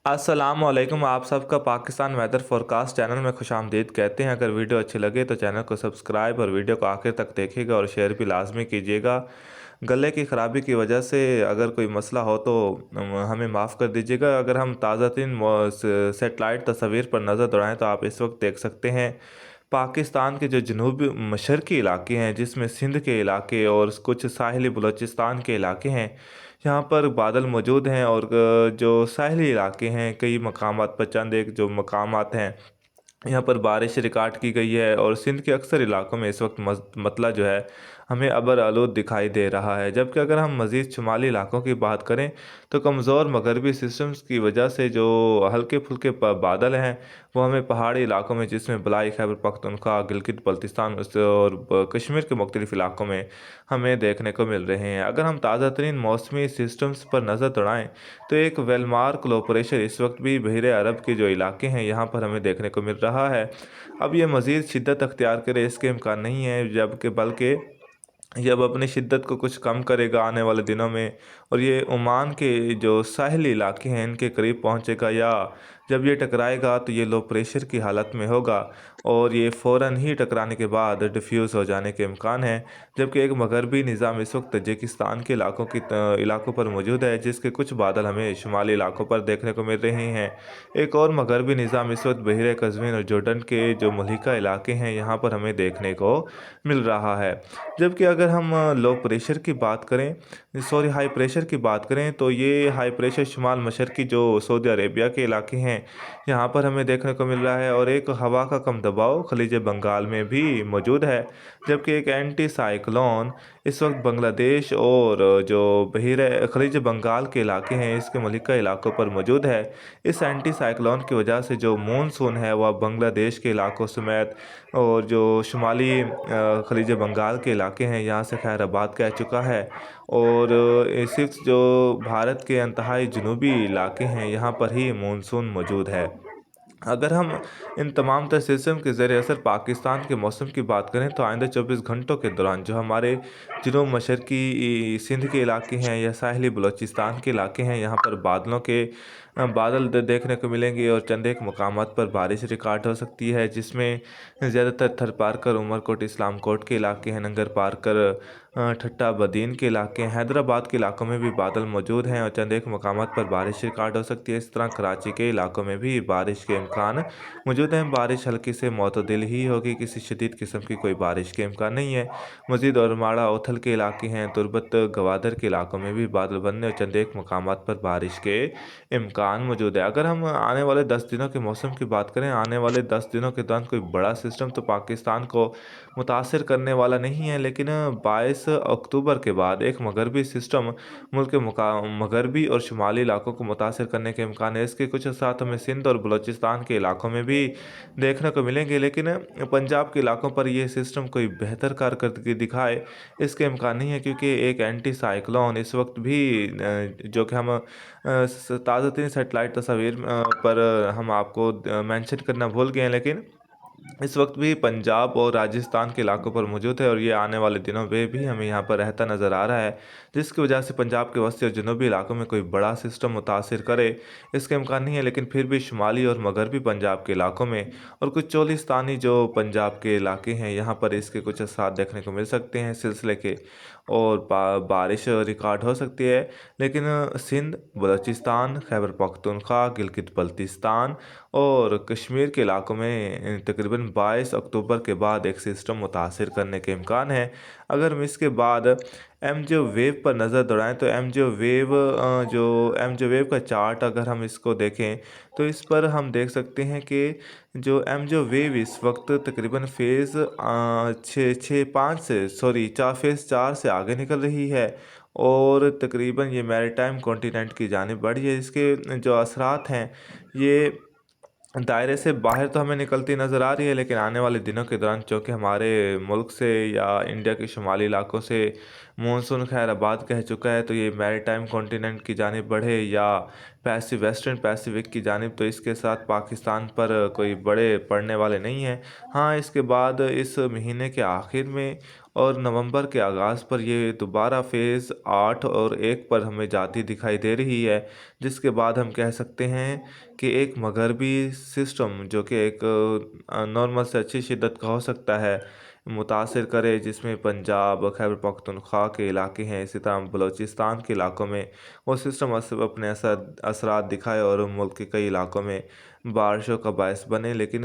अस्सलाम वालेकुम। आप सबका पाकिस्तान वेदर फोरकास्ट चैनल में खुश आमदीद कहते हैं। अगर वीडियो अच्छी लगे तो चैनल को सब्सक्राइब और वीडियो को आखिर तक देखिएगा और शेयर भी लाजमी कीजिएगा। गले की ख़राबी की वजह से अगर कोई मसला हो तो हमें माफ़ कर दीजिएगा। अगर हम ताज़ा तरीन सेटेलाइट तस्वीर पर नज़र दौड़ाएँ तो आप इस वक्त देख सकते हैं पाकिस्तान के जो जनूबी मशरक़ी इलाके हैं, जिसमें सिंध के इलाके और कुछ साहिली बलूचिस्तान के इलाके हैं, यहाँ पर बादल मौजूद हैं। और जो साहिली इलाके हैं, कई मकामात पर चंद एक जो मकामात हैं यहाँ पर बारिश रिकॉर्ड की गई है। और सिंध के अक्सर इलाकों में इस वक्त मतला जो है हमें अबर आलूद दिखाई दे रहा है। जबकि अगर हम मज़ीद शुमाली इलाकों की बात करें तो कमज़ोर मगरबी सिस्टम्स की वजह से जो हल्के फुल्के बादल हैं वो हमें पहाड़ी इलाकों में, जिसमें बलाई खैबर पख्तूनख्वा, गिलगित बल्तिस्तान और कश्मीर के मुख्तलिफ़ इलाकों में हमें देखने को मिल रहे हैं। अगर हम ताज़ा तरीन मौसमी सिस्टम्स पर नज़र दौड़ाएँ तो एक वेलमार्क लो प्रेशर इस वक्त भी बहरे अरब के जो इलाके हैं यहाँ पर हमें देखने को मिल रहा है। अब ये मज़ीद शिद्दत अख्तियार करे इसके इम्कान नहीं है, जबकि बल्कि ये अब अपनी शिद्दत को कुछ कम करेगा आने वाले दिनों में। और ये ओमान के जो साहिली इलाके हैं इनके करीब पहुंचेगा, या जब ये टकराएगा तो ये लो प्रेशर की हालत में होगा और ये फ़ौरन ही टकराने के बाद डिफ्यूज़ हो जाने के इम्कान है। जबकि एक मगरबी निज़ाम इस वक्त तजिकिस्तान के इलाकों पर मौजूद है, जिसके कुछ बादल हमें शुमाली इलाकों पर देखने को मिल रहे हैं। एक और मगरबी निज़ाम इस वक्त बहरे कज़वीन और जॉर्डन के जो मलिका इलाके हैं यहाँ पर हमें देखने को मिल रहा है। जबकि अगर हम लो प्रेशर की बात करें, हाई प्रेशर की बात करें, तो ये हाई प्रेशर शुमाल मशरक़ी जो सऊदी अरेबिया के इलाके हैं यहाँ पर हमें देखने को मिल रहा है। और एक हवा का कम दबाव खलीज बंगाल में भी मौजूद है। जबकि एक एंटी साइक्लोन इस वक्त बांग्लादेश और जो बहिर खलीज बंगाल के इलाके हैं इसके मलिका इलाकों पर मौजूद है। इस एंटी साइक्लोन की वजह से जो मानसून है वह बांग्लादेश के इलाकों समेत और जो शुमाली खलीज बंगाल के इलाके हैं यहाँ से खैराबाद कह चुका है। और सिर्फ जो भारत के इंतहाई जनूबी इलाके हैं यहाँ पर ही मानसून मौजूद है। अगर हम इन तमाम तर सिस्टम के ज़रिए असर पाकिस्तान के मौसम की बात करें तो आइंदा 24 घंटों के दौरान जो हमारे जनूब मशरक़ी सिंध के इलाके हैं या साहिली बलूचिस्तान के इलाके हैं यहाँ पर बादल देखने को मिलेंगे और चंद एक मकामात पर बारिश रिकॉर्ड हो सकती है, जिसमें ज़्यादातर थरपारकर, उमरकोट, इस्लामकोट के इलाके हैं, नंगर पारकर, ठट्टा बदीन के इलाके हैं, हैदराबाद के इलाकों में भी बादल मौजूद हैं और चंद एक मकामात पर बारिश रिकॉर्ड हो सकती है। इस तरह कराची के इलाकों में भी बारिश के इम्कान मौजूद हैं। बारिश हल्की से मुतदिल ही होगी, किसी शदीद किस्म की कोई बारिश के इम्कान नहीं है। मज़ीद और माड़ा ओथल के इलाके हैं, तुरबत गवादर के इलाकों में भी बादल बनने और चंद एक मकामात पर बारिश के इम्कान मौजूद है। अगर हम आने वाले 10 दिनों के मौसम की बात करें, आने वाले 10 दिनों के दौरान कोई बड़ा सिस्टम तो पाकिस्तान को मुतासिर करने वाला नहीं है, लेकिन 22 अक्टूबर के बाद एक मगरबी सिस्टम मुल्क के मगरबी और शुमाली इलाकों को मुतासिर करने के इम्कान है। इसके कुछ साथ हमें सिंध और बलूचिस्तान के इलाकों में भी देखने को मिलेंगे, लेकिन पंजाब के इलाकों पर यह सिस्टम कोई बेहतर कारकर्दगी दिखाए इसके इम्कान नहीं है, क्योंकि एक एंटी साइक्लोन इस वक्त भी जो कि हम ताज़ा तरीन सेटेलाइट तस्वीर पर हम आपको मेंशन करना भूल गए हैं, लेकिन इस वक्त भी पंजाब और राजस्थान के इलाकों पर मौजूद है और ये आने वाले दिनों में भी हमें यहाँ पर रहता नज़र आ रहा है, जिसकी वजह से पंजाब के वस्ती और जनूबी इलाकों में कोई बड़ा सिस्टम मुतासिर करे इसका इम्कान नहीं है। लेकिन फिर भी शुमाली और मगरबी पंजाब के इलाकों में और कुछ चोलिस्तानी जो पंजाब के इलाके हैं यहाँ पर इसके कुछ असर देखने को मिल सकते हैं सिलसिले के, और बारिश रिकॉर्ड हो सकती है। लेकिन सिंध, बलूचिस्तान, खैबर पख्तूनख्वा, गिलगित बल्तिस्तान और कश्मीर के इलाकों में तकरीबन 22 अक्टूबर के बाद एक सिस्टम मुतासिर करने के इम्कान है। अगर हम इसके बाद एमजे वेव पर नज़र दौड़ाएं तो एमजे वेव का चार्ट अगर हम इसको देखें तो इस पर हम देख सकते हैं कि जो एमजे वेव इस वक्त तकरीबन फेज़ 4 से आगे निकल रही है और तकरीबन ये मैरीटाइम कॉन्टिनेंट की जानिब बढ़ी है। इसके जो असरात हैं ये दायरे से बाहर तो हमें निकलती नज़र आ रही है, लेकिन आने वाले दिनों के दौरान चूँकि हमारे मुल्क से या इंडिया के शुमाली इलाकों से मानसून खैराबाद कह चुका है, तो ये मैरीटाइम कॉन्टिनेंट की जानिब बढ़े या वेस्टर्न पैसिफिक की जानिब, तो इसके साथ पाकिस्तान पर कोई बड़े पड़ने वाले नहीं हैं। हाँ, इसके बाद इस महीने के आखिर में और नवंबर के आगाज़ पर ये दोबारा फेज़ 8 और 1 पर हमें जाती दिखाई दे रही है, जिसके बाद हम कह सकते हैं कि एक मगरबी सिस्टम जो कि एक नॉर्मल से अच्छी शिद्दत का हो सकता है, मुतासिर करे, जिसमें पंजाब, खैबर पख्तूनख्वा के इलाके हैं, इसी तरह बलूचिस्तान के इलाकों में वो सिस्टम अपने असरात दिखाए और मुल्क के कई इलाकों में बारिशों का बायस बने। लेकिन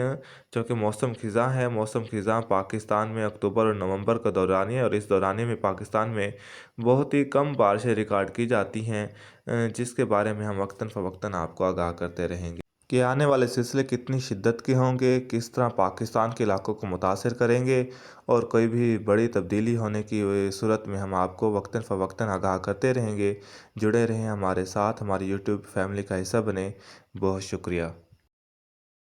चूँकि मौसम ख़िज़ां है, मौसम ख़िज़ां पाकिस्तान में अक्टूबर और नवंबर का दौरान है, और इस दौरान में पाकिस्तान में बहुत ही कम बारिशें रिकॉर्ड की जाती हैं, जिसके बारे में हम वक्तन फ़वक्तन आपको आगाह करते रहेंगे कि आने वाले सिलसिले कितनी शिद्दत के होंगे, किस तरह पाकिस्तान के इलाकों को मुतासिर करेंगे, और कोई भी बड़ी तब्दीली होने की सूरत में हम आपको वक्तन फ़वक्तन आगाह करते रहेंगे। जुड़े रहें हमारे साथ, हमारी यूट्यूब फैमिली का हिस्सा बने। बहुत शुक्रिया।